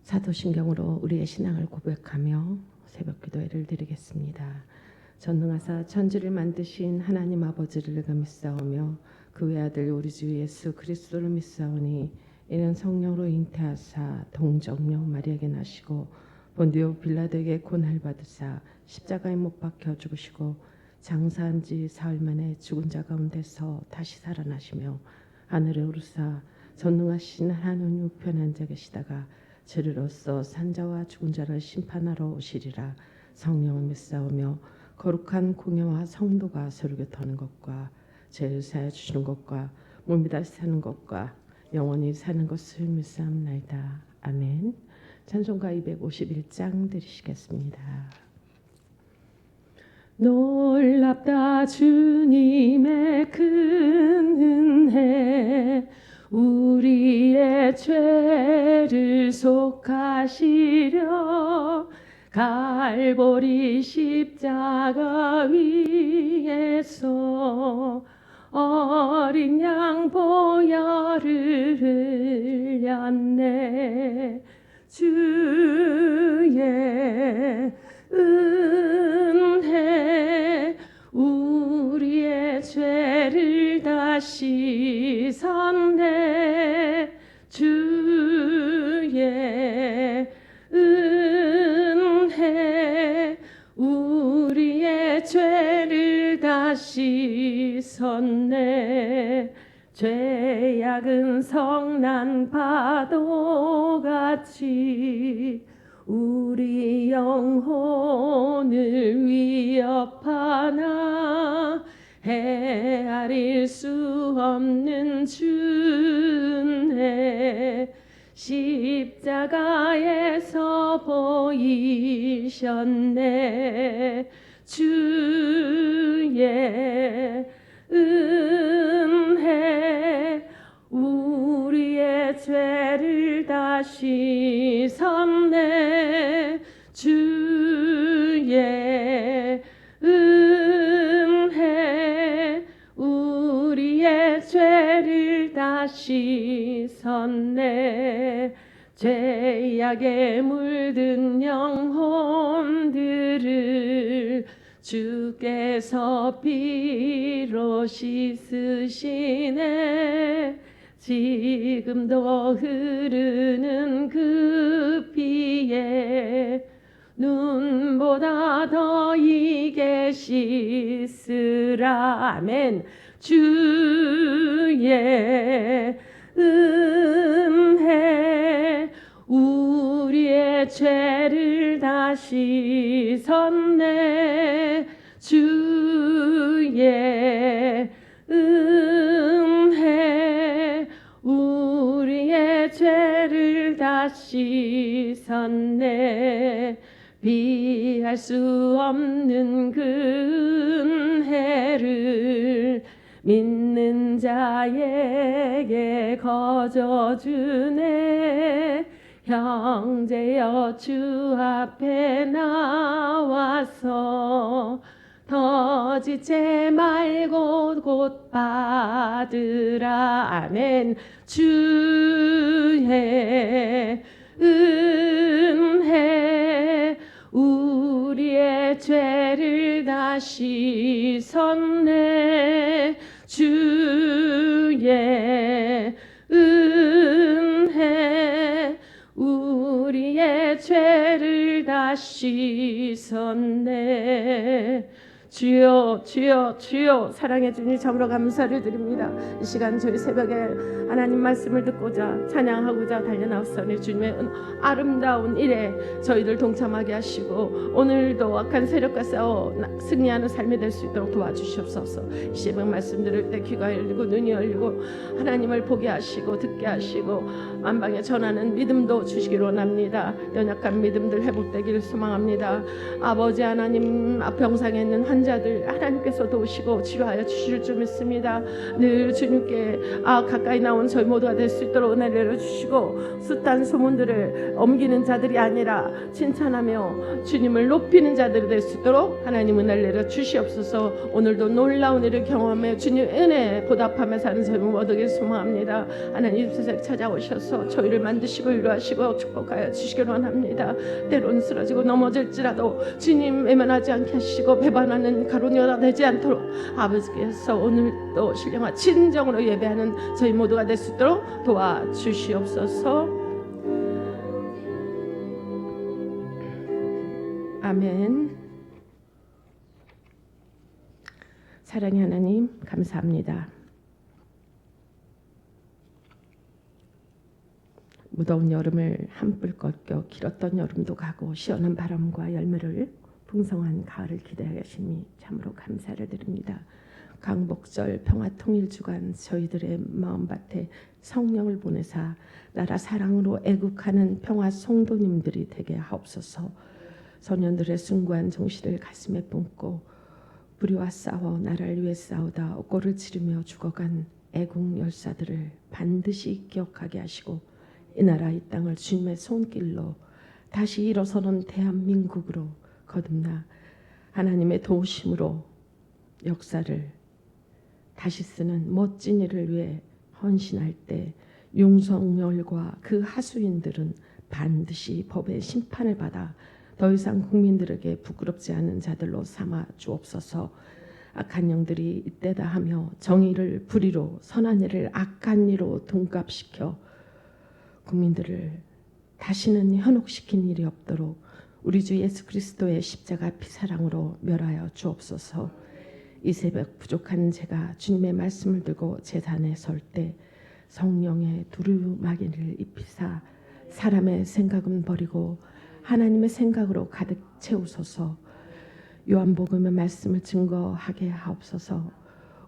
사도신경으로 우리의 신앙을 고백하며 새벽 기도회를 드리겠습니다. 전능하사 천지를 만드신 하나님 아버지를 믿사오며 그 외아들 우리 주 예수 그리스도를 믿사오니 이는 성령으로 잉태하사 동정녀 마리아에게 나시고 본디오 빌라도에게 고난을 받으사 십자가에 못 박혀 죽으시고 장사한 지 사흘 만에 죽은 자 가운데서 다시 살아나시며 하늘에 오르사 전능하신 하나님 우편에 앉아 계시다가 저리로서 산자와 죽은 자를 심판하러 오시리라. 성령을 믿사오며 거룩한 공예와 성도가 서로 교통하는 것과 죄를 사하여 주시는 것과 몸이 다시 사는 것과 영원히 사는 것을 믿사옵나이다. 아멘. 찬송가 251장 드리시겠습니다. 놀랍다 주님의 큰 은혜, 우리의 죄를 속하시려 갈보리 십자가 위에서 어린 양 보혈을 흘렸네. 주의 은혜 우리의 죄를 다 씻었네. 주의 은혜 우리의 죄를 다 씻었네. 죄악은 성난 파도같이 우리 영혼을 위협하나 헤아릴 수 없는 주은혜 십자가에서 보이셨네. 주의 은혜 우리의 죄를 다 씻었네. 주의 은혜 우리의 죄를 다 씻었네. 죄악에 물든 영혼들을 주께서 피로 씻으시네. 지금도 흐르는 그 피에 눈보다 더 이게 씻으라. 아멘. 주의 은혜 우리의 죄를 다 씻었네. 주의 은혜 우리의 죄를 다 씻었네. 비할 수 없는 그 은혜를 믿는 자에게 거저주네. 형제여 주 앞에 나와서 더 지체 말고 곧 받으라. 아멘. 주의 은혜 우리의 죄를 다 씻었네. 주의 은혜 우리의 죄를 다 씻었네. 주여 주여 주여 사랑해 주님 참으로 감사를 드립니다. 이 시간 저희 새벽에 하나님 말씀을 듣고자 찬양하고자 달려나왔으니 주님의 아름다운 일에 저희들 동참하게 하시고 오늘도 악한 세력과 싸워 승리하는 삶이 될 수 있도록 도와주시옵소서. 이 새벽 말씀 들을 때 귀가 열리고 눈이 열리고 하나님을 보게 하시고 듣게 하시고 만방에 전하는 믿음도 주시기로 원합니다. 연약한 믿음들 회복되기를 소망합니다. 아버지 하나님 병상에 있는 환자 자들 하나님께서 도우시고 치료하여 주실 줄 믿습니다. 늘 주님께 가까이 나온 저희 모두가 될 수 있도록 은혜 내려주시고 숱한 소문들을 옮기는 자들이 아니라 칭찬하며 주님을 높이는 자들이 될 수 있도록 하나님 은혜를 내려주시옵소서. 오늘도 놀라운 일을 경험해 주님 은혜에 보답하며 사는 저희 모두에게 소망합니다. 하나님 세상 찾아오셔서 저희를 만드시고 위로하시고 축복하여 주시기를 원합니다. 때론 쓰러지고 넘어질지라도 주님 외면하지 않게 하시고 배반하는 가론여가 되지 않도록 아버지께서 오늘도 신령한 진정으로 예배하는 저희 모두가 될 수 있도록 도와주시옵소서. 아멘. 사랑의 하나님 감사합니다. 무더운 여름을 한풀 꺾여 길었던 여름도 가고 시원한 바람과 열매를 풍성한 가을을 기대하여 계심이 참으로 감사를 드립니다. 강복절 평화통일주간 저희들의 마음밭에 성령을 보내사 나라 사랑으로 애국하는 평화 성도님들이 되게 하옵소서. 소년들의 숭고한 정신을 가슴에 품고 불의와 싸워 나라를 위해 싸우다 옥고를 치르며 죽어간 애국 열사들을 반드시 기억하게 하시고 이 나라 이 땅을 주님의 손길로 다시 일어서는 대한민국으로 거듭나 하나님의 도우심으로 역사를 다시 쓰는 멋진 일을 위해 헌신할 때 윤석열과 그 하수인들은 반드시 법의 심판을 받아 더 이상 국민들에게 부끄럽지 않은 자들로 삼아 주옵소서. 악한 영들이 이때다 하며 정의를 불의로 선한 일을 악한 일로 둔갑시켜 국민들을 다시는 현혹시킨 일이 없도록 우리 주 예수 그리스도의 십자가 피사랑으로 멸하여 주옵소서. 이 새벽 부족한 제가 주님의 말씀을 들고 제단에 설 때 성령의 두루마기를 입히사 사람의 생각은 버리고 하나님의 생각으로 가득 채우소서. 요한복음의 말씀을 증거하게 하옵소서.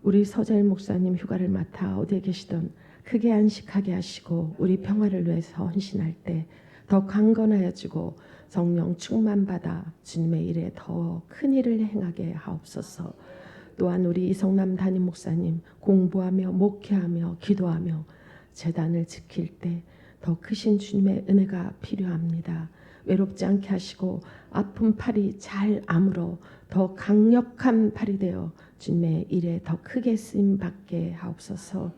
우리 서자일 목사님 휴가를 맡아 어디에 계시던 크게 안식하게 하시고 우리 평화를 위해서 헌신할 때 더 강건하여지고 성령 충만받아 주님의 일에 더 큰 일을 행하게 하옵소서. 또한 우리 이성남 담임 목사님 공부하며 목회하며 기도하며 제단을 지킬 때 더 크신 주님의 은혜가 필요합니다. 외롭지 않게 하시고 아픈 팔이 잘 아물어 더 강력한 팔이 되어 주님의 일에 더 크게 쓰임받게 하옵소서.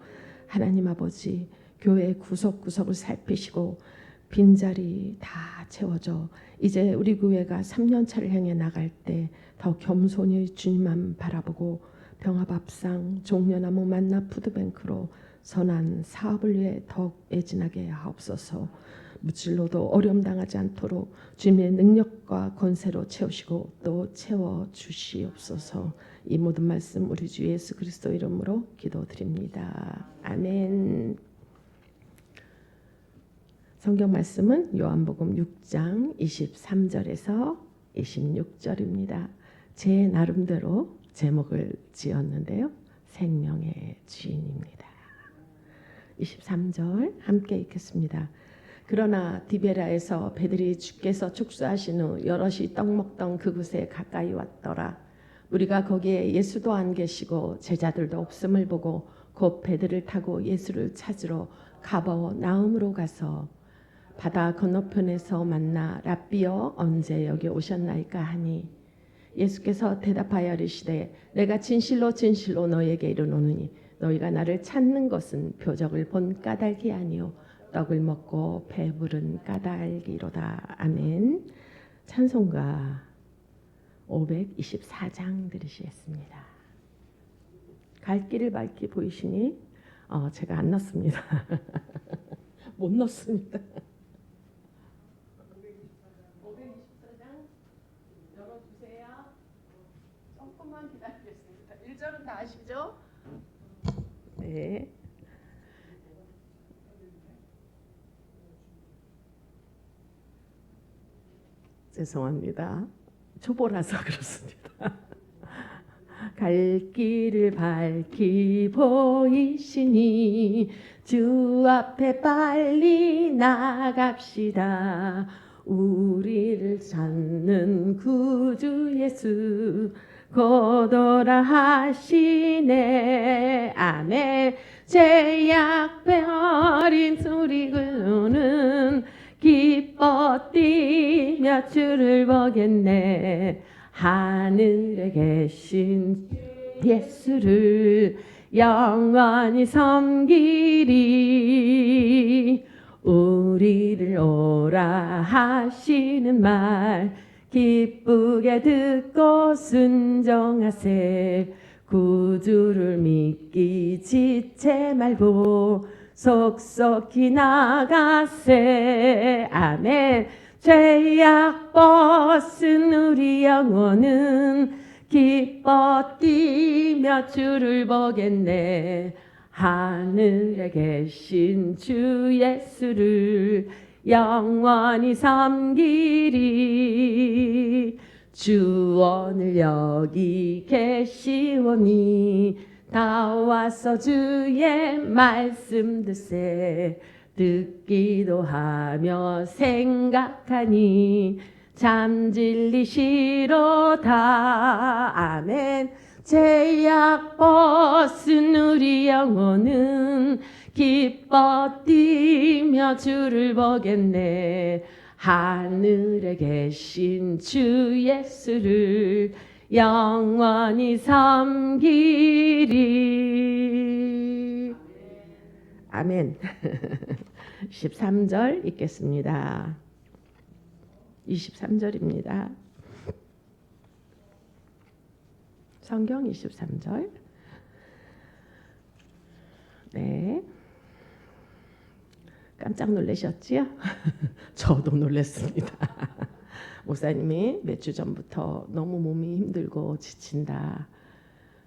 하나님 아버지 교회 구석구석을 살피시고 빈자리 다 채워져 이제 우리 교회가 3년차를 향해 나갈 때 더 겸손히 주님만 바라보고 병합밥상 종려나무 만나 푸드뱅크로 선한 사업을 위해 더욱 애진하게 하옵소서. 무찔러도 어려움 당하지 않도록 주님의 능력과 권세로 채우시고 또 채워주시옵소서. 이 모든 말씀 우리 주 예수 그리스도 이름으로 기도드립니다. 아멘. 성경 말씀은 요한복음 6장 23절에서 26절입니다. 제 나름대로 제목을 지었는데요. 생명의 주인입니다. 23절 함께 읽겠습니다. 그러나 디베라에서 배들이 주께서 축사하신 후 여럿이 떡 먹던 그곳에 가까이 왔더라. 우리가 거기에 예수도 안 계시고 제자들도 없음을 보고 곧 배들을 타고 예수를 찾으러 가버나움으로 가서 바다 건너편에서 만나 랍비여 언제 여기 오셨나이까 하니 예수께서 대답하여 이르시되 내가 진실로 진실로 너희에게 이르노니 너희가 나를 찾는 것은 표적을 본 까닭이 아니요 떡을 먹고 배부른 까닭이로다. 아멘. 찬송가 524장 들으시겠습니다. 갈 길을 밝히 보이시니 제가 안 넣습니다. 못 넣습니다. 524장 열어주세요. 조금만 기다리겠습니다. 1절은 다 아시죠? 네. 죄송합니다. 초보라서 그렇습니다. 갈 길을 밝히 보이시니 주 앞에 빨리 나갑시다. 우리를 찾는 구주 예수 고도라 하시네. 아멘. 죄악 버린 우리 그는 기뻐 뛰며 주를 보겠네. 하늘에 계신 예수를 영원히 섬기리. 우리를 오라 하시는 말 기쁘게 듣고 순종하세. 구주를 믿기 지체 말고 속속히 나가세. 아멘. 죄악 벗은 우리 영혼은 기뻐 뛰며 주를 보겠네. 하늘에 계신 주 예수를 영원히 섬기리. 주 오늘 여기 계시오니 다 와서 주의 말씀 듣세. 듣기도 하며 생각하니 참 진리시로다. 아멘. 죄악 벗은 우리 영혼은 기뻐 뛰며 주를 보겠네. 하늘에 계신 주 예수를 영원히 섬기리. 아멘. 13절 읽겠습니다. 23절입니다. 성경 23절. 네. 깜짝 놀라셨지요? 저도 놀랐습니다. 목사님이 몇 주 전부터 너무 몸이 힘들고 지친다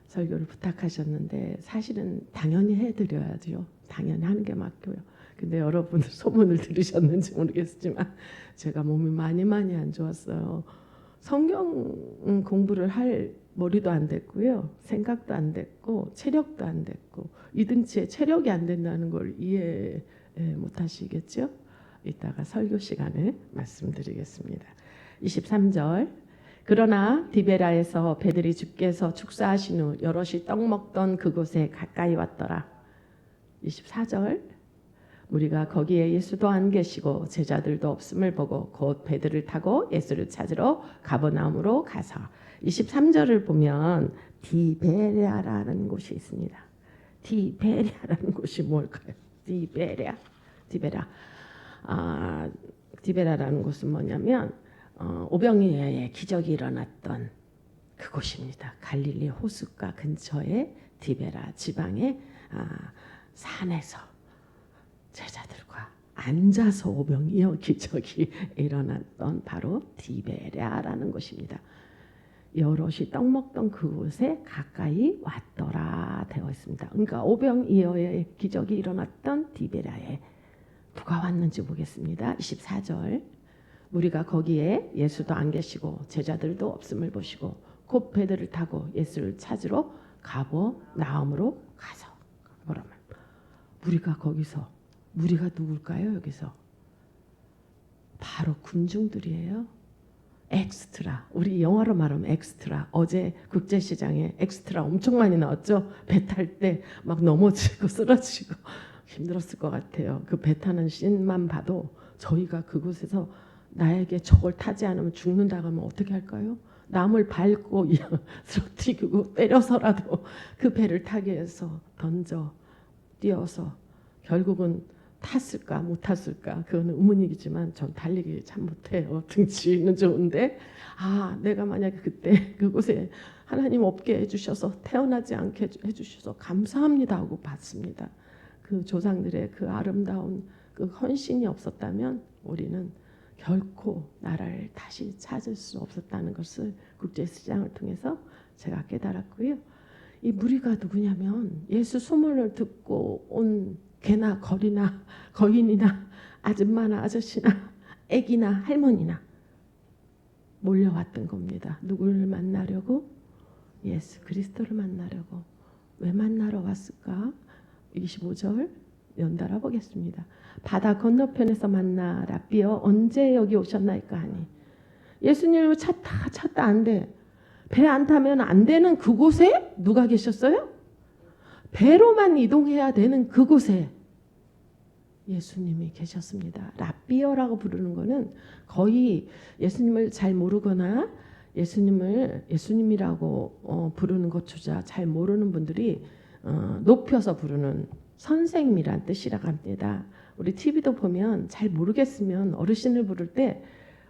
설교를 부탁하셨는데 사실은 당연히 해드려야죠. 당연히 하는 게 맞고요. 근데 여러분 소문을 들으셨는지 모르겠지만 제가 몸이 많이 안 좋았어요. 성경 공부를 할 머리도 안 됐고요. 생각도 안 됐고 체력도 안 됐고 이등치에 체력이 안 된다는 걸 이해 못 하시겠죠? 이따가 설교 시간에 말씀드리겠습니다. 23절. 그러나 디베라에서 배들이 주께서 축사하신 후 여럿이 떡 먹던 그곳에 가까이 왔더라. 24절. 무리가 거기에 예수도 안 계시고 제자들도 없음을 보고 곧 배들을 타고 예수를 찾으러 가버나움으로 가서 23절을 보면 디베레아라는 곳이 있습니다. 디베레아라는 곳이 뭘까요? 디베라. 디베라라는 곳은 뭐냐면 오병이어의 기적이 일어났던 그곳입니다. 갈릴리 호숫가 근처에 디베라 지방의 산에서 제자들과 앉아서 오병이어 기적이 일어났던 바로 디베라라는 곳입니다. 여럿이 떡 먹던 그곳에 가까이 왔더라 되어 있습니다. 그러니까 오병이어의 기적이 일어났던 디베라에 누가 왔는지 보겠습니다. 24절. 무리가 거기에 예수도 안 계시고 제자들도 없음을 보시고 곧 배들을 타고 예수를 찾으러 가버나움으로 가서. 뭐라면 무리가 거기서 무리가 누굴까요? 여기서 바로 군중들이에요. 엑스트라. 우리 영화로 말하면 엑스트라. 어제 국제시장에 엑스트라 엄청 많이 나왔죠. 배 탈 때 막 넘어지고 쓰러지고 힘들었을 것 같아요. 그 배 타는 씬만 봐도 저희가 그곳에서 나에게 저걸 타지 않으면 죽는다고 하면 어떻게 할까요? 남을 밟고 쓰러뜨리고 때려서라도 그 배를 타기 위해서 던져 뛰어서 결국은 탔을까 못 탔을까 그거는 의문이지만 전 달리기 참 못해요. 등치는 좋은데 내가 만약에 그때 그곳에 하나님 없게 해주셔서 태어나지 않게 해주셔서 감사합니다 하고 받습니다. 그 조상들의 그 아름다운 그 헌신이 없었다면 우리는 결코 나라를 다시 찾을 수 없었다는 것을 국제시장을 통해서 제가 깨달았고요. 이 무리가 누구냐면 예수 소문을 듣고 온 개나 거리나 거인이나 아줌마나 아저씨나 애기나 할머니나 몰려왔던 겁니다. 누구를 만나려고? 예수 그리스도를 만나려고. 왜 만나러 왔을까? 25절 연달아 보겠습니다. 바다 건너편에서 만나 랍비여 언제 여기 오셨나이까 하니 예수님을 찾다 안 돼. 배 안 타면 안 되는 그곳에 누가 계셨어요? 배로만 이동해야 되는 그곳에 예수님이 계셨습니다. 랍비어라고 부르는 거는 거의 예수님을 잘 모르거나 예수님을 예수님이라고 부르는 것조차 잘 모르는 분들이 높여서 부르는 선생님이란 뜻이라고 합니다. 우리 TV도 보면 잘 모르겠으면 어르신을 부를 때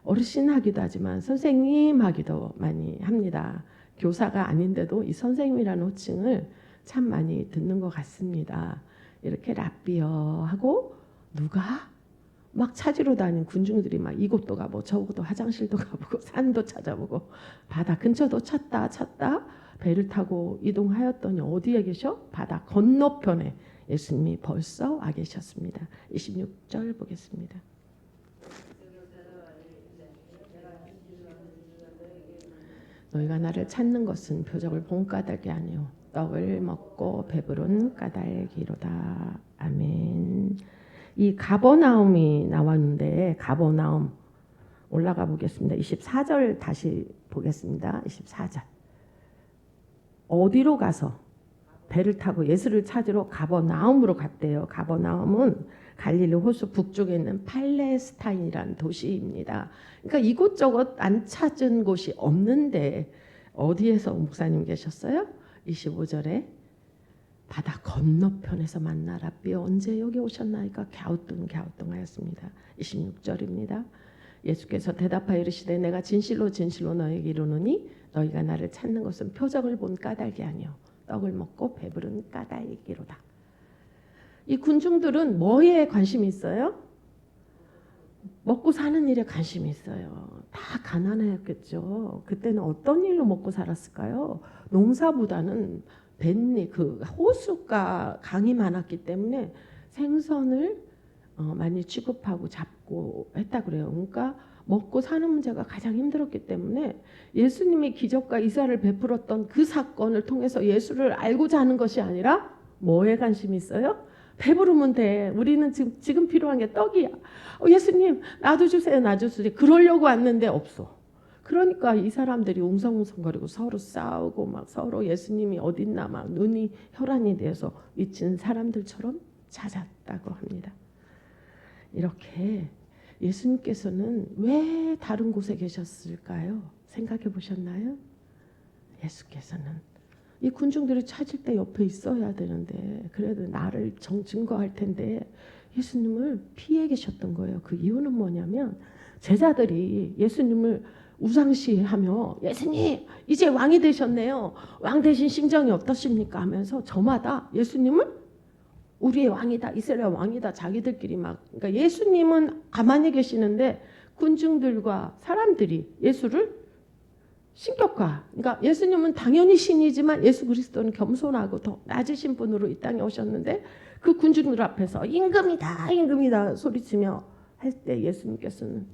어르신 하기도 하지만 선생님 하기도 많이 합니다. 교사가 아닌데도 이 선생님이라는 호칭을 참 많이 듣는 것 같습니다. 이렇게 랍비어 하고 누가 막 찾으러 다니는 군중들이 막 이곳도 가보고 저곳도 화장실도 가보고 산도 찾아보고 바다 근처도 찾다 배를 타고 이동하였더니 어디에 계셔? 바다 건너편에 예수님이 벌써 와 계셨습니다. 26절 보겠습니다. 너희가 나를 찾는 것은 표적을 본 까닭이 아니요 떡을 먹고 배부른 까닭이로다. 아멘. 이 가버나움이 나왔는데 가버나움 올라가 보겠습니다. 24절 다시 보겠습니다. 24절. 어디로 가서 배를 타고 예수를 찾으러 가버나움으로 갔대요. 가버나움은 갈릴리 호수 북쪽에 있는 팔레스타인이라는 도시입니다. 그러니까 이곳저곳 안 찾은 곳이 없는데 어디에서 목사님 계셨어요? 25절에 바다 건너편에서 만나 랍비어 언제 여기 오셨나이까 갸우뚱하였습니다. 26절입니다. 예수께서 대답하여 이르시되 내가 진실로 너에게 이르노니 너희가 나를 찾는 것은 표적을 본 까닭이 아니요 떡을 먹고 배부른 까닭이로다. 이 군중들은 뭐에 관심이 있어요? 먹고 사는 일에 관심이 있어요. 다 가난했겠죠. 그때는 어떤 일로 먹고 살았을까요? 농사보다는 뱃일, 그 호수가 강이 많았기 때문에 생선을 많이 취급하고 잡고 했다 그래요. 그러니까 먹고 사는 문제가 가장 힘들었기 때문에 예수님이 기적과 이사를 베풀었던 그 사건을 통해서 예수를 알고자 하는 것이 아니라 뭐에 관심이 있어요? 배부르면 돼. 우리는 지금 필요한 게 떡이야. 예수님 나도 주세요. 나도 주세요. 그러려고 왔는데 없어. 그러니까 이 사람들이 웅성웅성거리고 서로 싸우고 막 서로 예수님이 어딨나 막 눈이 혈안이 되어서 미친 사람들처럼 찾았다고 합니다. 이렇게 예수님께서는 왜 다른 곳에 계셨을까요? 생각해 보셨나요? 예수께서는 이 군중들이 찾을 때 옆에 있어야 되는데 그래도 나를 증거할 텐데 예수님을 피해 계셨던 거예요. 그 이유는 뭐냐면 제자들이 예수님을 우상시하며 예수님 이제 왕이 되셨네요. 왕 되신 심정이 어떠십니까? 하면서 저마다 예수님을 우리의 왕이다, 이스라엘 왕이다, 자기들끼리 막. 그러니까 예수님은 가만히 계시는데 군중들과 사람들이 예수를 신격화. 그러니까 예수님은 당연히 신이지만 예수 그리스도는 겸손하고 더 낮으신 분으로 이 땅에 오셨는데 그 군중들 앞에서 임금이다 소리치며 할 때 예수님께서는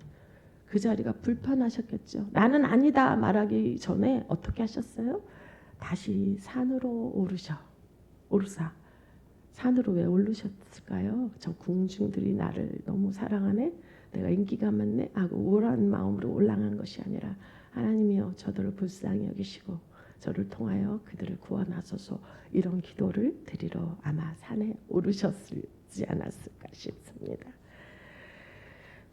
그 자리가 불편하셨겠죠. 나는 아니다 말하기 전에 어떻게 하셨어요? 다시 산으로 오르사 산으로 왜 오르셨을까요? 저 궁중들이 나를 너무 사랑하네, 내가 인기가 많네 하고 우울한 마음으로 올라간 것이 아니라 하나님이여 저들을 불쌍히 여기시고 저를 통하여 그들을 구원하소서, 이런 기도를 드리러 아마 산에 오르셨지 않았을까 싶습니다.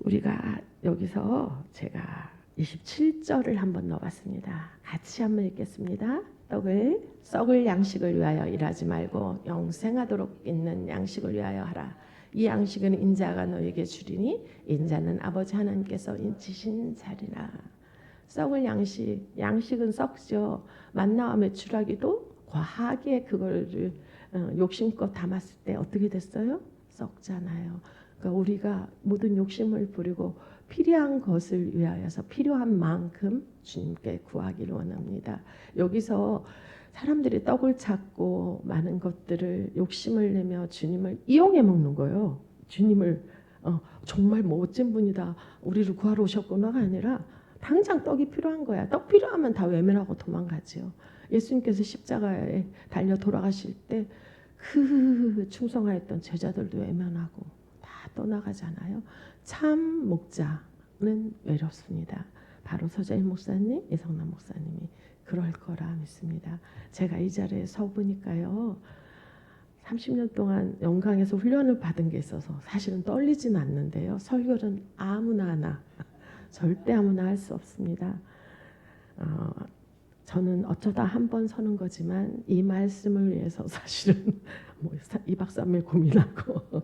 우리가 여기서 제가 27절을 한번 넣어봤습니다. 같이 한번 읽겠습니다. 썩을 양식을 위하여 일하지 말고 영생하도록 있는 양식을 위하여 하라. 이 양식은 인자가 너에게 주리니 인자는 아버지 하나님께서 인치신 자리라. 썩을 양식은 썩죠. 만나와 메추라기도 과하게 그걸 욕심껏 담았을 때 어떻게 됐어요? 썩잖아요. 그러니까 우리가 모든 욕심을 부리고 필요한 것을 위하여서 필요한 만큼 주님께 구하기를 원합니다. 여기서 사람들이 떡을 찾고 많은 것들을 욕심을 내며 주님을 이용해 먹는 거예요. 주님을 정말 멋진 분이다, 우리를 구하러 오셨구나가 아니라 당장 떡이 필요한 거야. 떡 필요하면 다 외면하고 도망가죠. 예수님께서 십자가에 달려 돌아가실 때 그 충성하였던 제자들도 외면하고 다 떠나가잖아요. 참 목자는 외롭습니다. 바로 서재일 목사님, 이성남 목사님이 그럴 거라 믿습니다. 제가 이 자리에 서 보니까요. 30년 동안 영광에서 훈련을 받은 게 있어서 사실은 떨리진 않는데요. 설교는 아무나 하나, 절대 아무나 할 수 없습니다. 저는 어쩌다 한 번 서는 거지만 이 말씀을 위해서 사실은 뭐 2박 3일 고민하고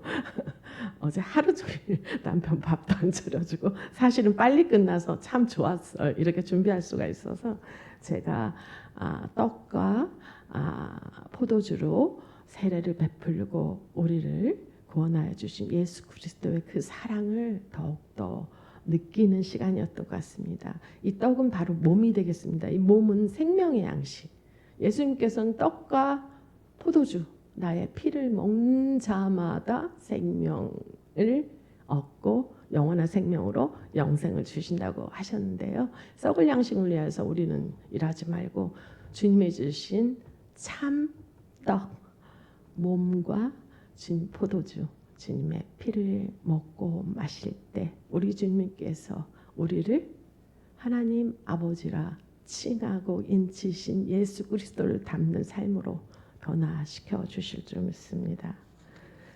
어제 하루 종일 남편 밥도 안 차려주고 사실은 빨리 끝나서 참 좋았어요. 이렇게 준비할 수가 있어서 제가 떡과 포도주로 세례를 베풀고 우리를 구원하여 주신 예수 그리스도의 그 사랑을 더욱더 느끼는 시간이었던 것 같습니다. 이 떡은 바로 몸이 되겠습니다. 이 몸은 생명의 양식. 예수님께서는 떡과 포도주, 나의 피를 먹는 자마다 생명을 얻고 영원한 생명으로 영생을 주신다고 하셨는데요. 썩을 양식을 위해서 우리는 일하지 말고 주님이 주신 참 떡, 몸과 포도주, 주님의 피를 먹고 마실 때 우리 주님께서 우리를 하나님 아버지라 칭하고 인치신 예수 그리스도를 닮는 삶으로 변화시켜 주실 줄 믿습니다.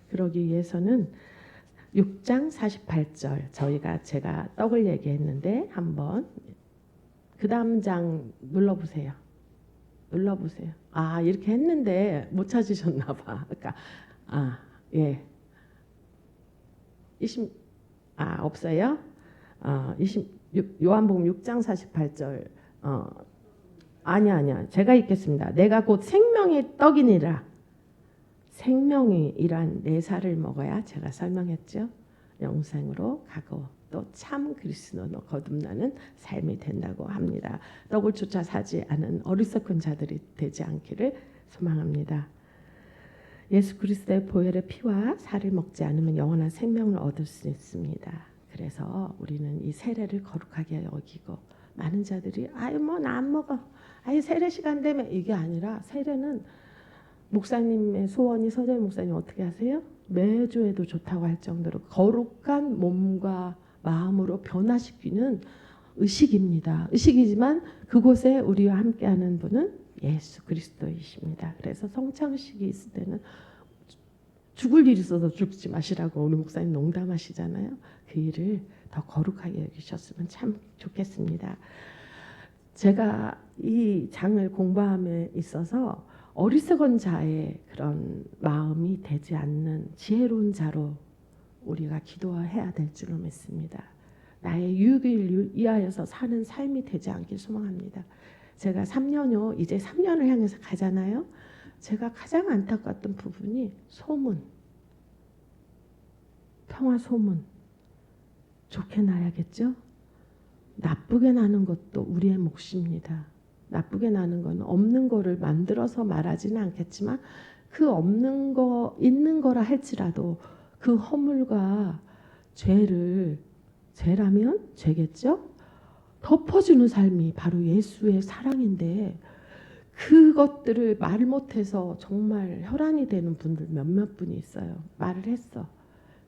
그러기 위해서는 6장 48절 제가 떡을 얘기했는데 한번 그 다음 장 눌러보세요. 이렇게 했는데 못 찾으셨나 봐. 그러니까 예. 없어요? 요한복음 6장 48절. 아니야. 제가 읽겠습니다. 내가 곧 생명의 떡이니라. 생명이란 내 살을 먹어야 제가 설명했죠. 영생으로 가고 또 참 그리스도로 거듭나는 삶이 된다고 합니다. 떡을 쫓아 사지 않은 어리석은 자들이 되지 않기를 소망합니다. 예수 그리스도의 보혈의 피와 살을 먹지 않으면 영원한 생명을 얻을 수 있습니다. 그래서 우리는 이 세례를 거룩하게 여기고 많은 자들이 뭐 나 안 먹어. 세례 시간 되면 이게 아니라 세례는 목사님의 소원이 서재 목사님 어떻게 하세요? 매주 해도 좋다고 할 정도로 거룩한 몸과 마음으로 변화시키는 의식입니다. 의식이지만 그곳에 우리와 함께하는 분은 예수 그리스도이십니다. 그래서 성찬식이 있을 때는 죽을 일이 있어서 죽지 마시라고 우리 목사님 농담하시잖아요. 그 일을 더 거룩하게 여기셨으면 참 좋겠습니다. 제가 이 장을 공부함에 있어서 어리석은 자의 그런 마음이 되지 않는 지혜로운 자로 우리가 기도해야 될 줄로 믿습니다. 나의 유익을 이하여서 사는 삶이 되지 않길 소망합니다. 제가 3년요, 이제 3년을 향해서 가잖아요. 제가 가장 안타까웠던 부분이 소문, 평화 소문. 좋게 나야겠죠? 나쁘게 나는 것도 우리의 몫입니다. 나쁘게 나는 건 없는 거를 만들어서 말하지는 않겠지만 그 없는 거 있는 거라 할지라도 그 허물과 죄라면 죄겠죠? 덮어주는 삶이 바로 예수의 사랑인데 그것들을 말 못해서 정말 혈안이 되는 분들 몇몇 분이 있어요. 말을 했어.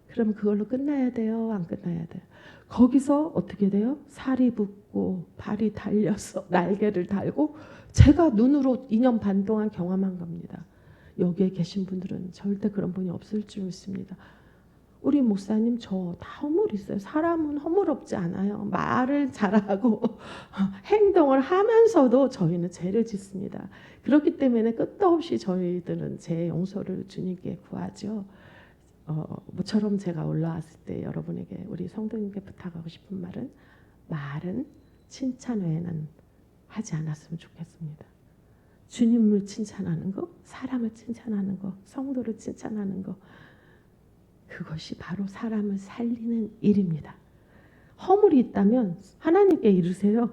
그럼 그걸로 끝나야 돼요? 안 끝나야 돼요? 거기서 어떻게 돼요? 살이 붙고 발이 달려서 날개를 달고 제가 눈으로 2년 반 동안 경험한 겁니다. 여기에 계신 분들은 절대 그런 분이 없을 줄 믿습니다. 우리 목사님 저 다 허물 있어요. 사람은 허물 없지 않아요. 말을 잘하고 행동을 하면서도 저희는 죄를 짓습니다. 그렇기 때문에 끝도 없이 저희들은 죄 용서를 주님께 구하죠. 모처럼 제가 올라왔을 때 여러분에게 우리 성도님께 부탁하고 싶은 말은 칭찬 외에는 하지 않았으면 좋겠습니다. 주님을 칭찬하는 거, 사람을 칭찬하는 거, 성도를 칭찬하는 거 그것이 바로 사람을 살리는 일입니다. 허물이 있다면 하나님께 이르세요.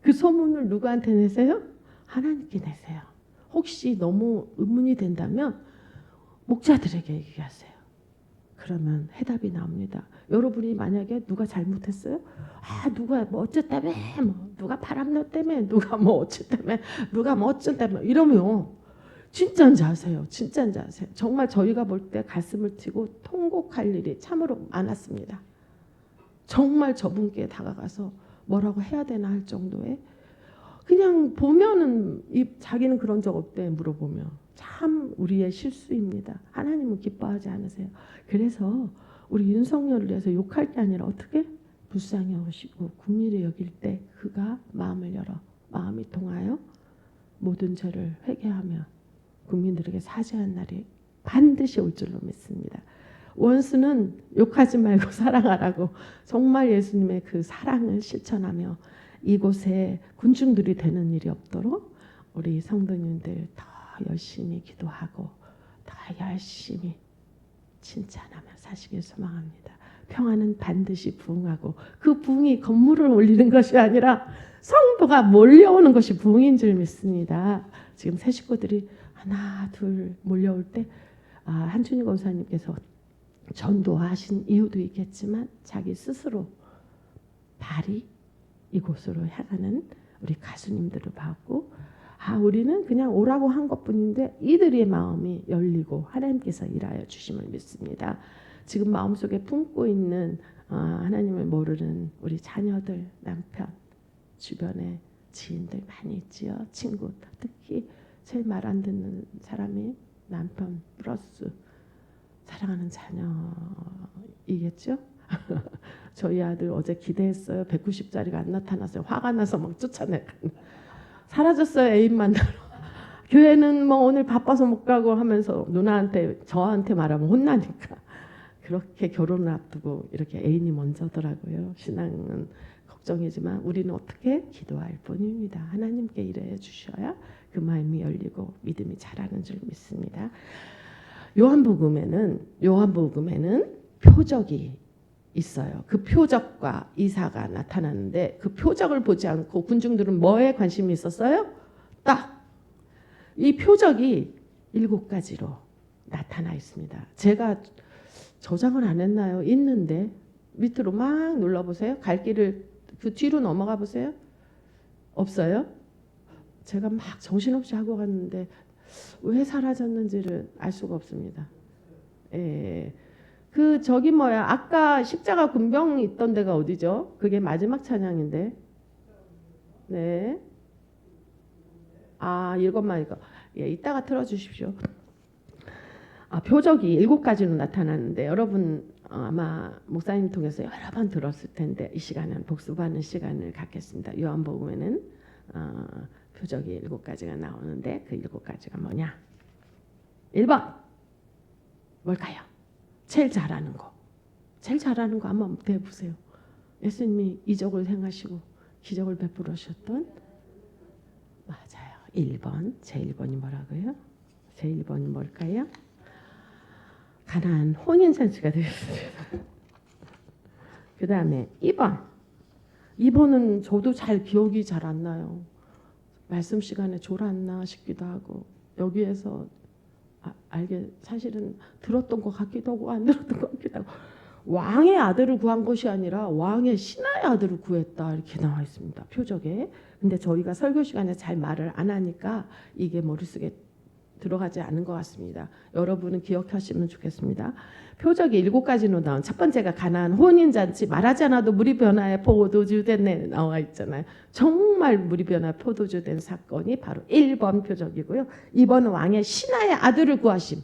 그 소문을 누구한테 내세요? 하나님께 내세요. 혹시 너무 의문이 된다면 목자들에게 얘기하세요. 그러면 해답이 나옵니다. 여러분이 만약에 누가 잘못했어요? 누가 뭐 어쨌다며 누가 바람났 때문에 누가 뭐 어쨌다며 누가 뭐 어쨌다며 이러면 진짜인지 아세요. 진짜인지 아세요. 정말 저희가 볼 때 가슴을 튀고 통곡할 일이 참으로 많았습니다. 정말 저분께 다가가서 뭐라고 해야 되나 할 정도의 그냥 보면은 자기는 그런 적 없대 물어보면 참 우리의 실수입니다. 하나님은 기뻐하지 않으세요. 그래서 우리 윤석열을 위해서 욕할 게 아니라 어떻게 불쌍히 여기시고 긍휼히 여길 때 그가 마음을 열어 마음이 통하여 모든 죄를 회개하며 국민들에게 사죄한 날이 반드시 올 줄로 믿습니다. 원수는 욕하지 말고 사랑하라고 정말 예수님의 그 사랑을 실천하며 이곳에 군중들이 되는 일이 없도록 우리 성도님들 더 열심히 기도하고 더 열심히 칭찬하며 사시길 소망합니다. 평화는 반드시 부흥하고 그 부흥이 건물을 올리는 것이 아니라 성도가 몰려오는 것이 부흥인 줄 믿습니다. 지금 새 식구들이 하나 둘 몰려올 때 한준희 권사님께서 전도하신 이유도 있겠지만 자기 스스로 발이 이곳으로 향하는 우리 가수님들을 봤고 우리는 그냥 오라고 한 것뿐인데 이들의 마음이 열리고 하나님께서 일하여 주심을 믿습니다. 지금 마음속에 품고 있는 하나님을 모르는 우리 자녀들, 남편, 주변에 지인들 많이 있지요. 친구, 특히 제일 말 안 듣는 사람이 남편 플러스 사랑하는 자녀이겠죠. 저희 아들 어제 기대했어요. 190짜리가 안 나타났어요. 화가 나서 막 쫓아내고 사라졌어요. 애인 만나러. 교회는 뭐 오늘 바빠서 못 가고 하면서 누나한테 저한테 말하면 혼나니까 그렇게 결혼을 앞두고 이렇게 애인이 먼저더라고요. 신앙은 걱정이지만 우리는 어떻게 기도할 뿐입니다. 하나님께 일해 주셔야 그 마음이 열리고 믿음이 자라는 줄 믿습니다. 요한복음에는 표적이 있어요. 그 표적과 이사가 나타나는데 그 표적을 보지 않고 군중들은 뭐에 관심이 있었어요? 딱 이 표적이 7가지로 나타나 있습니다. 제가 저장을 안 했나요? 있는데 밑으로 막 눌러보세요. 갈 길을 그 뒤로 넘어가 보세요. 없어요? 제가 막 정신없이 하고 갔는데 왜 사라졌는지를 알 수가 없습니다. 그 저기 뭐야 아까 십자가 군병 있던 데가 어디죠? 그게 마지막 찬양인데. 네. 이것만 이거. 이따가 틀어주십시오. 표적이 7가지로 나타나는데 여러분 아마 목사님 통해서 여러 번 들었을 텐데 이 시간은 복습하는 시간을 갖겠습니다. 요한복음에는 표적이 7가지가 나오는데 그 7가지가 뭐냐? 1번 뭘까요? 제일 잘하는 거. 제일 잘하는 거 한번 대보세요. 예수님이 이적을 행하시고 기적을 베풀으셨던 맞아요. 1번. 제 1번이 뭐라고요? 제 1번이 뭘까요? 가나안 혼인잔치가 되었습니다. 그 다음에 2번은 저도 잘 기억이 잘 안 나요. 말씀 시간에 졸았나 싶기도 하고 여기에서 알게 사실은 들었던 것 같기도 하고 안 들었던 것 같기도 하고 왕의 아들을 구한 것이 아니라 왕의 신하의 아들을 구했다 이렇게 나와 있습니다. 표적에. 근데 저희가 설교 시간에 잘 말을 안 하니까 이게 머릿속에 들어가지 않은 것 같습니다. 여러분은 기억하시면 좋겠습니다. 표적이 7가지로 나온 첫 번째가 가나안 혼인잔치. 말하지 않아도 물이 변화에 포도주 된 나와 있잖아요. 정말 물이 변화에 포도주 된 사건이 바로 1번 표적이고요. 2번은 왕의 신하의 아들을 구하심.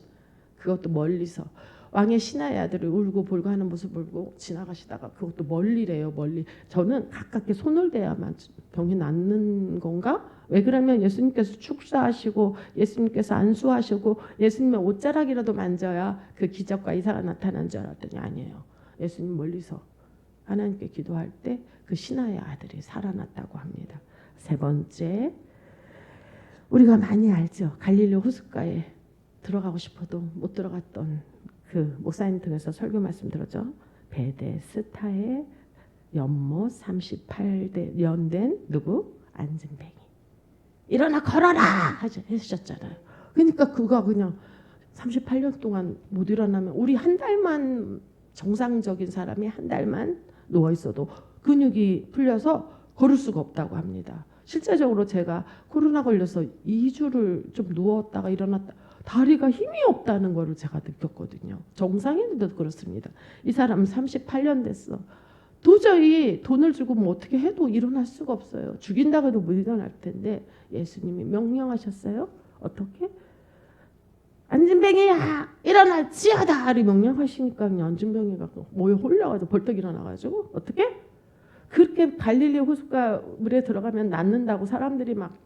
그것도 멀리서 왕의 신하의 아들을 울고 볼고 하는 모습을 보고 지나가시다가 그것도 멀리래요. 멀리. 저는 가깝게 손을 대야만 병이 낫는 건가? 왜 그러면 예수님께서 축사하시고 예수님께서 안수하시고 예수님의 옷자락이라도 만져야 그 기적과 이사가 나타난 줄 알았더니 아니에요. 예수님 멀리서 하나님께 기도할 때 그 신하의 아들이 살아났다고 합니다. 3번째, 우리가 많이 알죠. 갈릴리 호숫가에 들어가고 싶어도 못 들어갔던 그 목사님 통해서 설교 말씀 들었죠. 베데스다의 연못 38대 연된 누구? 안진뱅이. 일어나 걸어라 하셨잖아요. 그러니까 그가 그냥 38년 동안 못 일어나면 우리 한 달만 정상적인 사람이 한 달만 누워 있어도 근육이 풀려서 걸을 수가 없다고 합니다. 실제적으로 제가 코로나 걸려서 2주를 좀 누웠다가 일어났다. 다리가 힘이 없다는 거를 제가 느꼈거든요. 정상인들도 그렇습니다. 이 사람은 38년 됐어. 도저히 돈을 주고 뭐 어떻게 해도 일어날 수가 없어요. 죽인다고 해도 못 일어날 텐데 예수님이 명령하셨어요. 어떻게? 안진뱅이야 일어날지어다 이 명령하시니까 안진뱅이가 뭐에 홀려가지고 벌떡 일어나가지고 어떻게? 그렇게 갈릴리 호숫가 물에 들어가면 낫는다고 사람들이 막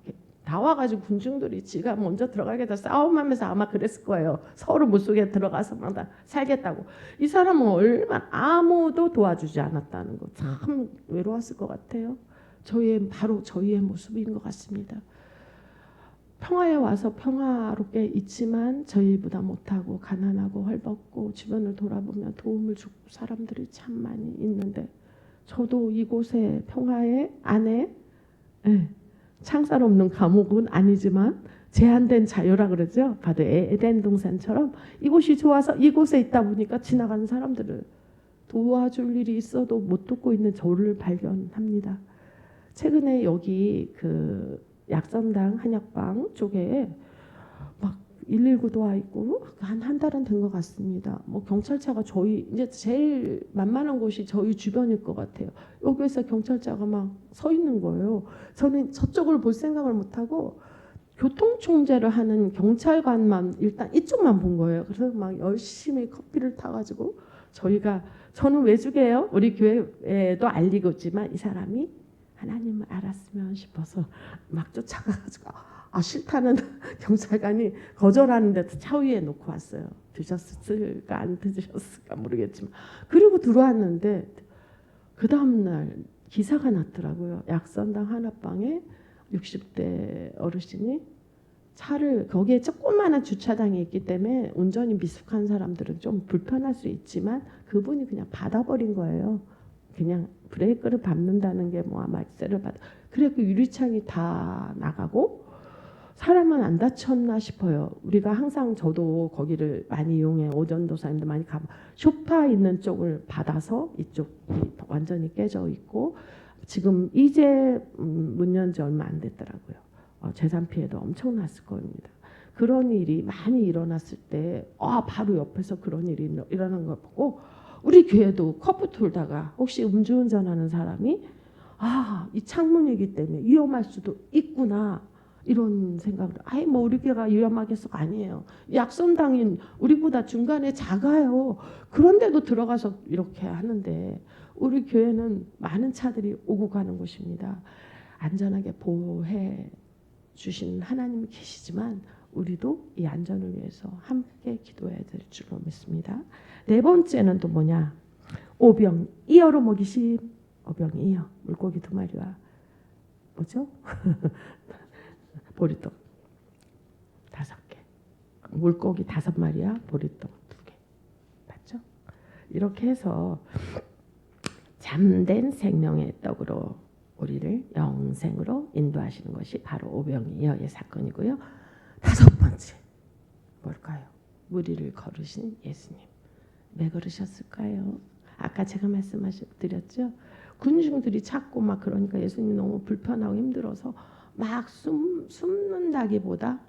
다 와가지고 군중들이 지가 먼저 들어가겠다 싸움하면서 아마 그랬을 거예요. 서로 물속에 들어가서 막 다 살겠다고. 이 사람은 얼마나 아무도 도와주지 않았다는 거 참 외로웠을 것 같아요. 바로 저희의 모습인 것 같습니다. 평화에 와서 평화롭게 있지만 저희보다 못하고 가난하고 헐벗고 주변을 돌아보면 도움을 주고 사람들이 참 많이 있는데 저도 이곳의 평화의 안에 창살 없는 감옥은 아니지만 제한된 자유라 그러죠. 바로 에덴 동산처럼 이곳이 좋아서 이곳에 있다 보니까 지나가는 사람들을 도와줄 일이 있어도 못 돕고 있는 저를 발견합니다. 최근에 여기 그 약선당 한약방 쪽에 막 119도 와 있고 한 달은 된 것 같습니다. 뭐 경찰차가 저희 이제 제일 만만한 곳이 저희 주변일 것 같아요. 여기에서 경찰차가 막 서 있는 거예요. 저는 저쪽을 볼 생각을 못 하고 교통통제를 하는 경찰관만 일단 이쪽만 본 거예요. 그래서 막 열심히 커피를 타가지고 저는 외주계예요. 우리 교회에도 알리고 있지만 이 사람이 하나님을 알았으면 싶어서 막 쫓아가가지고 싫다는 경찰관이 거절하는데 차 위에 놓고 왔어요. 드셨을까 안 드셨을까 모르겠지만 그리고 들어왔는데 그 다음날 기사가 났더라고요. 약선당 하나방에 60대 어르신이 차를 거기에 조그마한 주차장이 있기 때문에 운전이 미숙한 사람들은 좀 불편할 수 있지만 그분이 그냥 받아버린 거예요. 그냥 브레이크를 밟는다는 게 뭐 아마 엑셀을 그래 그 유리창이 다 나가고 사람은 안 다쳤나 싶어요. 우리가 항상 저도 거기를 많이 이용해 오전도사님도 많이 가고 소파 있는 쪽을 받아서 이쪽이 완전히 깨져 있고 지금 이제 문 연 지 얼마 안 됐더라고요. 재산 피해도 엄청났을 겁니다. 그런 일이 많이 일어났을 때 바로 옆에서 그런 일이 일어나는 걸 보고 우리 교회도 커브 돌다가 혹시 음주운전하는 사람이 이 창문이기 때문에 위험할 수도 있구나 이런 생각을 뭐 우리 교회가 위험하겠어 아니에요. 약선당인 우리보다 중간에 작아요. 그런데도 들어가서 이렇게 하는데 우리 교회는 많은 차들이 오고 가는 곳입니다. 안전하게 보호해 주신 하나님이 계시지만 우리도 이 안전을 위해서 함께 기도해야 될 줄로 믿습니다. 네 번째는 또 뭐냐? 오병이어로 먹이심. 오병이어 물고기 2마리와 뭐죠? 보리떡 5개, 물고기 5마리와 보리떡 2개, 맞죠? 이렇게 해서 잠든 생명의 떡으로 우리를 영생으로 인도하시는 것이 바로 오병이어의 사건이고요. 5번째 뭘까요? 무리를 걸으신 예수님. 왜 걸으셨을까요? 아까 제가 말씀드렸죠. 군중들이 찾고 막 그러니까 예수님이 너무 불편하고 힘들어서 막 숨는다기보다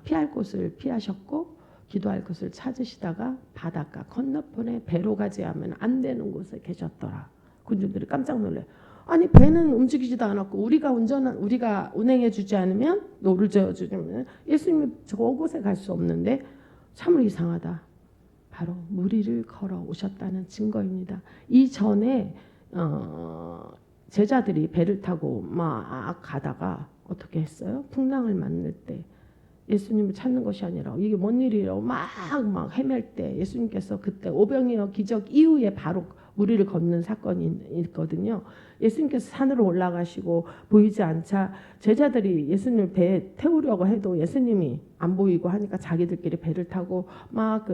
피할 곳을 피하셨고 기도할 곳을 찾으시다가 바닷가 건너편에 배로 가지 하면 안 되는 곳에 계셨더라. 군중들이 깜짝 놀래. 아니 배는 움직이지도 않았고 우리가 운행해 주지 않으면 노를 저어주면 예수님이 저곳에 갈 수 없는데 참으로 이상하다. 바로 무리를 걸어 오셨다는 증거입니다. 이전에 제자들이 배를 타고 막 가다가 어떻게 했어요? 풍랑을 만날 때 예수님을 찾는 것이 아니라 이게 뭔 일이라고 막 헤맬 때 예수님께서 그때 오병이어 기적 이후에 바로 무리를 걷는 사건이 있거든요. 예수님께서 산으로 올라가시고 보이지 않자 제자들이 예수님을 배에 태우려고 해도 예수님이 안 보이고 하니까 자기들끼리 배를 타고 막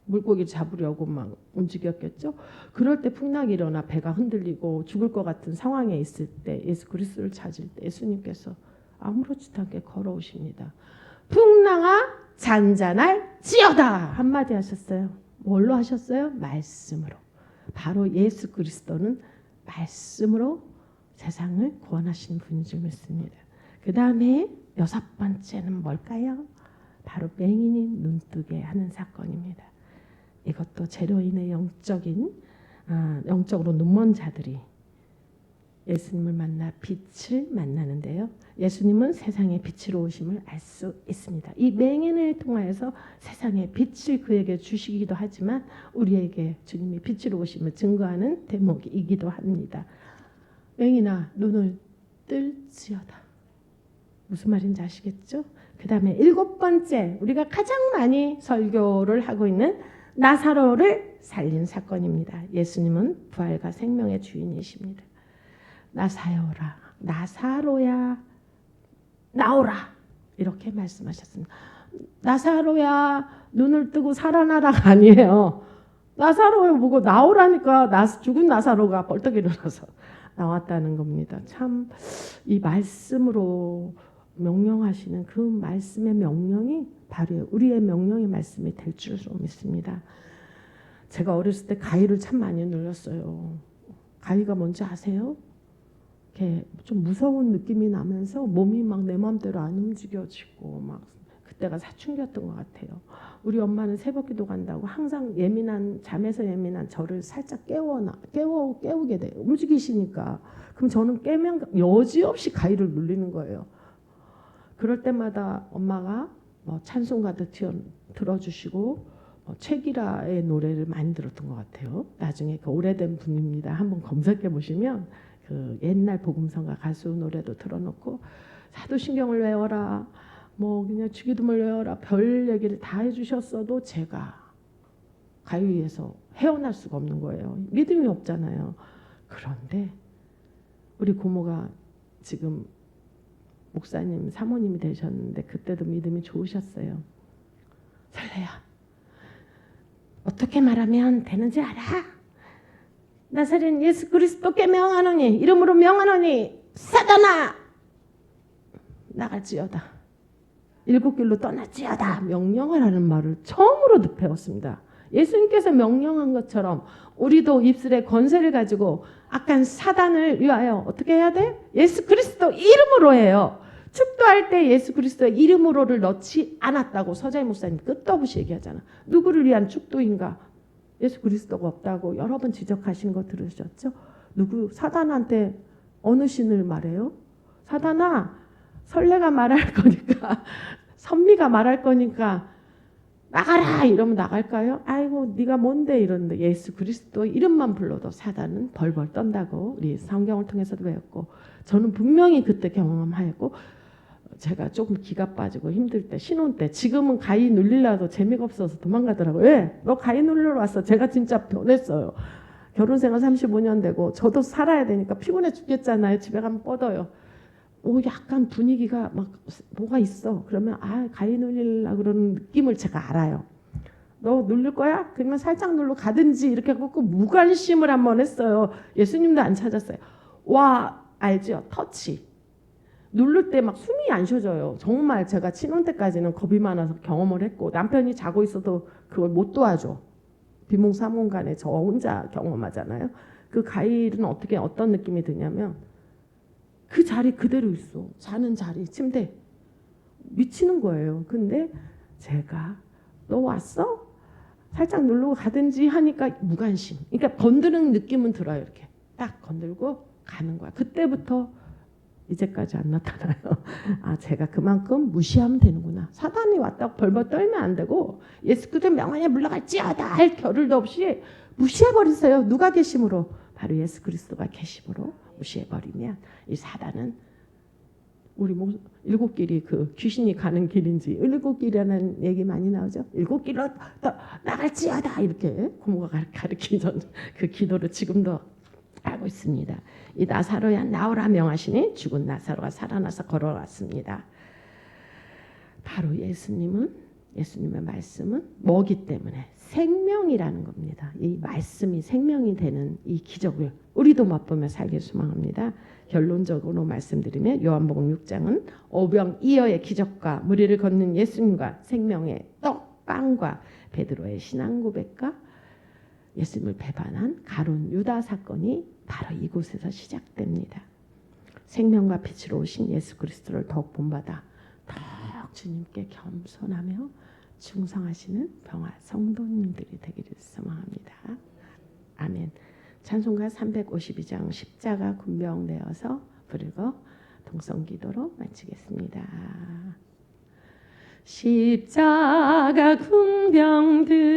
물고기 잡으려고 막 움직였겠죠. 그럴 때 풍랑이 일어나 배가 흔들리고 죽을 것 같은 상황에 있을 때 예수 그리스도를 찾을 때 예수님께서 아무렇지도 않게 걸어오십니다. 풍랑아 잔잔할지어다 한마디 하셨어요. 뭘로 하셨어요? 말씀으로. 바로 예수 그리스도는 말씀으로 세상을 구원하시는 분인 줄 믿습니다. 그 다음에 6번째는 뭘까요? 바로 맹인이 눈뜨게 하는 사건입니다. 이것도 제로인의 영적인 영적으로 눈먼 자들이 예수님을 만나 빛을 만나는데요. 예수님은 세상의 빛으로 오심을 알 수 있습니다. 이 맹인을 통하여서 세상의 빛을 그에게 주시기도 하지만 우리에게 주님이 빛으로 오심을 증거하는 대목이기도 합니다. 맹인아 눈을 뜰지어다. 무슨 말인지 아시겠죠? 그 다음에 7번째 우리가 가장 많이 설교를 하고 있는 나사로를 살린 사건입니다. 예수님은 부활과 생명의 주인이십니다. 나사로야 나오라 이렇게 말씀하셨습니다. 나사로야 눈을 뜨고 살아나라가 아니에요. 나사로를 보고 나오라니까 죽은 나사로가 벌떡 일어나서 나왔다는 겁니다. 참 이 말씀으로 명령하시는 그 말씀의 명령이 바로 우리의 명령의 말씀이 될 줄로 믿습니다. 제가 어렸을 때 가위를 참 많이 눌렸어요. 가위가 뭔지 아세요? 이렇게 좀 무서운 느낌이 나면서 몸이 막 내 마음대로 안 움직여지고 막 그때가 사춘기였던 것 같아요. 우리 엄마는 새벽기도 간다고 항상 잠에서 예민한 저를 살짝 깨우게 돼요. 움직이시니까. 그럼 저는 깨면 여지없이 가위를 눌리는 거예요. 그럴 때마다 엄마가 찬송 가득 들어주시고 최기라의 노래를 많이 들었던 것 같아요. 나중에 그 오래된 분입니다. 한번 검색해 보시면 그 옛날 복음성가 가수 노래도 틀어놓고 사도신경을 외워라, 그냥 주기도문을 외워라, 별 얘기를 다 해주셨어도 제가 가위에서 헤어날 수가 없는 거예요. 믿음이 없잖아요. 그런데 우리 고모가 지금 목사님, 사모님이 되셨는데 그때도 믿음이 좋으셨어요. 설레야, 어떻게 말하면 되는지 알아? 나사렛 예수 그리스도께 명하노니 이름으로 명하노니 사단아 나갈지어다. 7길로 떠날지어다. 명령을 하는 말을 처음으로 배웠습니다. 예수님께서 명령한 것처럼 우리도 입술에 권세를 가지고 악한 사단을 위하여 어떻게 해야 돼? 예수 그리스도 이름으로 해요. 축도할 때 예수 그리스도의 이름으로를 넣지 않았다고 서자희 목사님 끝도 없이 얘기하잖아. 누구를 위한 축도인가? 예수 그리스도가 없다고 여러 번 지적하신 거 들으셨죠? 사단한테 어느 신을 말해요? 사단아, 설레가 말할 거니까 선미가 말할 거니까 나가라 이러면 나갈까요? 아이고 네가 뭔데 이러는데 예수 그리스도 이름만 불러도 사단은 벌벌 떤다고 우리 성경을 통해서도 배웠고 저는 분명히 그때 경험하였고 제가 조금 기가 빠지고 힘들 때 신혼 때 지금은 가위 눌리려도 재미가 없어서 도망가더라고요. 왜? 너 가위 눌리러 왔어. 제가 진짜 변했어요. 결혼 생활 35년 되고 저도 살아야 되니까 피곤해 죽겠잖아요. 집에 가면 뻗어요. 약간 분위기가 막 뭐가 있어. 그러면 가위 눌리려고 그러는 느낌을 제가 알아요. 너 누를 거야? 그러면 살짝 눌러 가든지 이렇게 하고 무관심을 한번 했어요. 예수님도 안 찾았어요. 알죠? 터치. 누를 때 막 숨이 안 쉬어져요. 정말 제가 신혼 때까지는 겁이 많아서 경험을 했고 남편이 자고 있어도 그걸 못 도와줘. 비몽사몽간에 저 혼자 경험하잖아요. 그 가위는 어떤 느낌이 드냐면 그 자리 그대로 있어. 자는 자리 침대 미치는 거예요. 근데 제가 너 왔어? 살짝 누르고 가든지 하니까 무관심. 그러니까 건드는 느낌은 들어요. 이렇게 딱 건들고 가는 거야. 그때부터 이제까지 안 나타나요. 제가 그만큼 무시하면 되는구나. 사단이 왔다고 벌벌 떨면 안 되고 예수 그리스도 명하에 물러갈지어다 할 겨를도 없이 무시해버리세요. 누가 계심으로? 바로 예수 그리스도가 계심으로 무시해버리면 이 사단은 우리 7길이 그 귀신이 가는 길인지 7길이라는 얘기 많이 나오죠. 7길로 나갈지어다 이렇게 고모가 가르치던 그 기도를 지금도 하고 있습니다. 이 나사로야 나오라 명하시니 죽은 나사로가 살아나서 걸어왔습니다. 바로 예수님의 말씀은 뭐기 때문에 생명이라는 겁니다. 이 말씀이 생명이 되는 이 기적을 우리도 맛보며 살길 소망합니다. 결론적으로 말씀드리면 요한복음 6장은 오병이어의 기적과 무리를 걷는 예수님과 생명의 떡, 빵과 베드로의 신앙 고백과 예수님을 배반한 가룟 유다 사건이 바로 이곳에서 시작됩니다. 생명과 빛으로 오신 예수 그리스도를 더욱 본받아 더욱 주님께 겸손하며 충성하시는 병화 성도님들이 되기를 소망합니다. 아멘. 찬송가 352장 십자가 군병되어서 부르고 동성기도로 마치겠습니다. 십자가 군병들아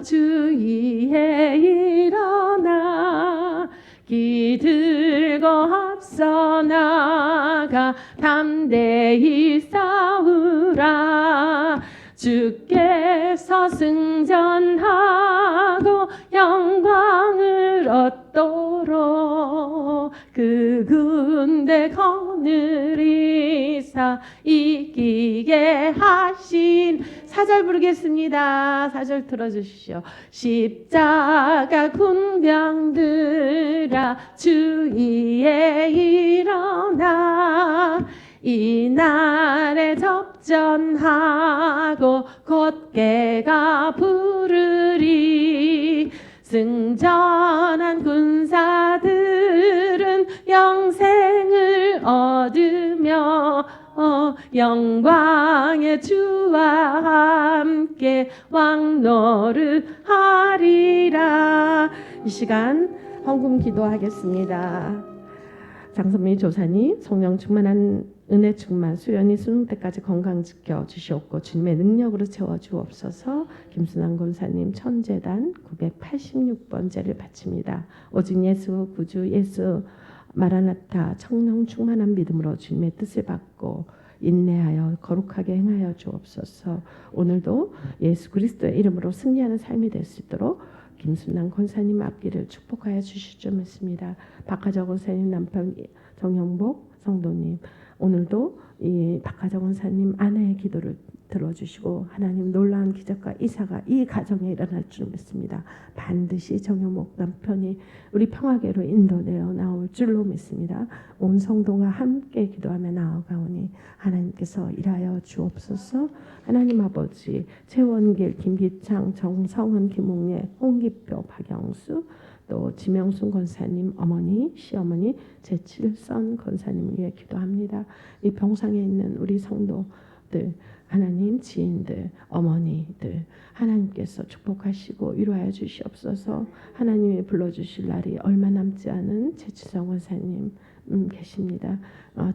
주위에 일어나 기들고 앞서 나가 담대히 싸우라. 주께서 승전하고 영광을 얻도록 그 군대 거느리사 이기게 하신 4절 부르겠습니다. 4절 들어주시오. 십자가 군병들아 주위에 일어나 이날에 접전하고 곧게 가 부르리. 승전한 군사들은 영생을 얻으며 영광의 주와 함께 왕노릇하리라. 이 시간 헌금 기도하겠습니다. 장선미 조사님 성령 충만한 은혜 충만 수연이 수능 때까지 건강 지켜 주시옵고 주님의 능력으로 채워 주옵소서. 김순환 권사님 천재단 986번째를 바칩니다. 오직 예수 구주 예수 마라나타 성령 충만한 믿음으로 주님의 뜻을 받고 인내하여 거룩하게 행하여 주옵소서. 오늘도 예수 그리스도의 이름으로 승리하는 삶이 될 수 있도록 김순환 권사님 앞길을 축복하여 주실 줄 믿습니다. 박하정 권사님 남편 정영복 성도님 오늘도 이 박하정 권사님 아내의 기도를 들어주시고 하나님 놀라운 기적과 이사가 이 가정에 일어날 줄 믿습니다. 반드시 정영복 남편이 우리 평화계로 인도되어 나올 줄로 믿습니다. 온 성도가 함께 기도하며 나아가오니 하나님께서 일하여 주옵소서. 하나님 아버지 최원길 김기창 정성은 김홍예 홍기표 박영수 또 지명순 권사님 어머니 시어머니 제7선 권사님을 위해 기도합니다. 이 병상에 있는 우리 성도들 하나님 지인들 어머니들 하나님께서 축복하시고 위로하여 주시옵소서. 하나님이 불러주실 날이 얼마 남지 않은 제7선 권사님 계십니다.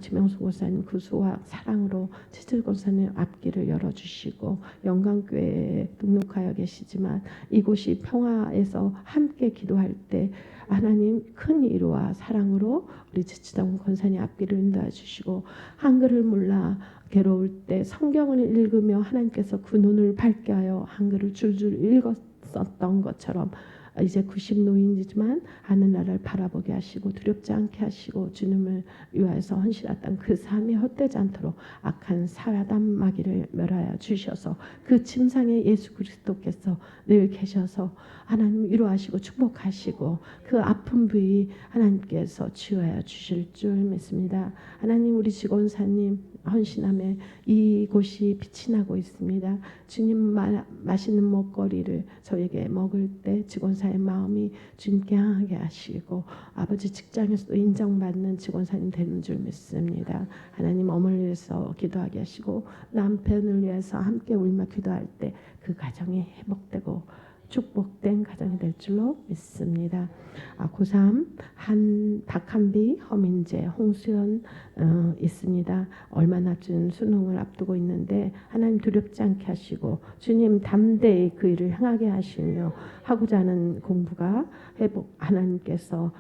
지명수 권사님 구수와 사랑으로 제7 권사님 앞길을 열어주시고 영광교회에 등록하여 계시지만 이곳이 평화에서 함께 기도할 때 하나님 큰 위로와 사랑으로 우리 제7 권사님 앞길을 인도해 주시고 한글을 몰라 괴로울 때 성경을 읽으며 하나님께서 그 눈을 밝게 하여 한글을 줄줄 읽었었던 것처럼 이제 90 노인이지만 하늘나라를 바라보게 하시고 두렵지 않게 하시고 주님을 위하여서 헌신했던 그 삶이 헛되지 않도록 악한 사단 마귀를 멸하여 주셔서 그 침상에 예수 그리스도께서 늘 계셔서 하나님 위로하시고 축복하시고 그 아픈 부위 하나님께서 치유하여 주실 줄 믿습니다. 하나님 우리 직원사님 헌신함에 이곳이 빛이 나고 있습니다. 주님 맛있는 먹거리를 저에게 먹을 때 직원사의 마음이 주님께 향하게 하시고 아버지 직장에서도 인정받는 직원사님 되는 줄 믿습니다. 하나님 어머니를 위해서 기도하게 하시고 남편을 위해서 함께 울며 기도할 때 그 가정이 회복되고 축복된 가정이 될 줄로 믿습니다. 고3 박한비, 허민재, 홍수연 있습니다. 얼마 낮은 수능을 앞두고 있는데 하나님 두렵지 않게 하시고 주님 담대히 그 일을 행하게 하시며 하고자 하는 공부가 회복 하나님께서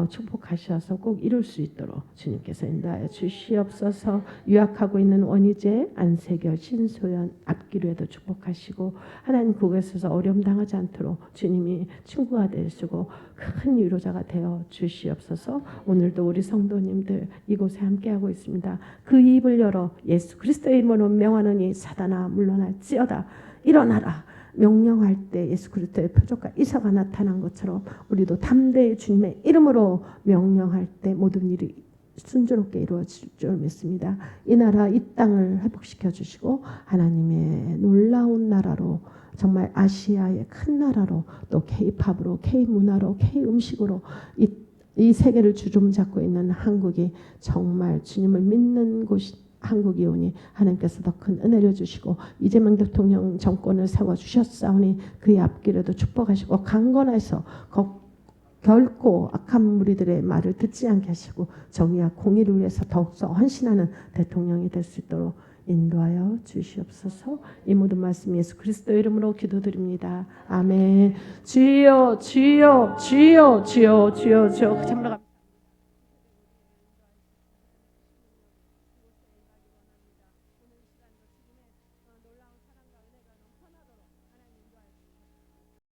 축복하셔서 꼭 이룰 수 있도록 주님께서 인도하여 주시옵소서. 유학하고 있는 원희재, 안세결, 신소연 앞기로에도 축복하시고 하나님 그곳에서 어려움 당하지 않도록 주님이 친구가 되시고 큰 위로자가 되어 주시옵소서. 오늘도 우리 성도님들 이곳에 함께하고 있습니다. 그 입을 열어 예수 그리스도의 이름으로 명하노니 사단아 물러날지어다. 일어나라. 명령할 때 예수 그리스도의 표적과 이사가 나타난 것처럼 우리도 담대히 주님의 이름으로 명령할 때 모든 일이 순조롭게 이루어질 줄 믿습니다. 이 나라 이 땅을 회복시켜 주시고 하나님의 놀라운 나라로 정말 아시아의 큰 나라로 또 K-팝으로 K-문화로 K-음식으로 이 세계를 주름잡고 있는 한국이 정말 주님을 믿는 곳이 한국이 오니 하나님께서 더 큰 은혜를 주시고 이재명 대통령 정권을 세워주셨사오니 그의 앞길에도 축복하시고 강건해서 결코 악한 무리들의 말을 듣지 않게 하시고 정의와 공의를 위해서 더욱더 헌신하는 대통령이 될 수 있도록 인도하여 주시옵소서. 이 모든 말씀 예수 그리스도의 이름으로 기도드립니다. 아멘. 주여 주여 주여 주여 주여 주여.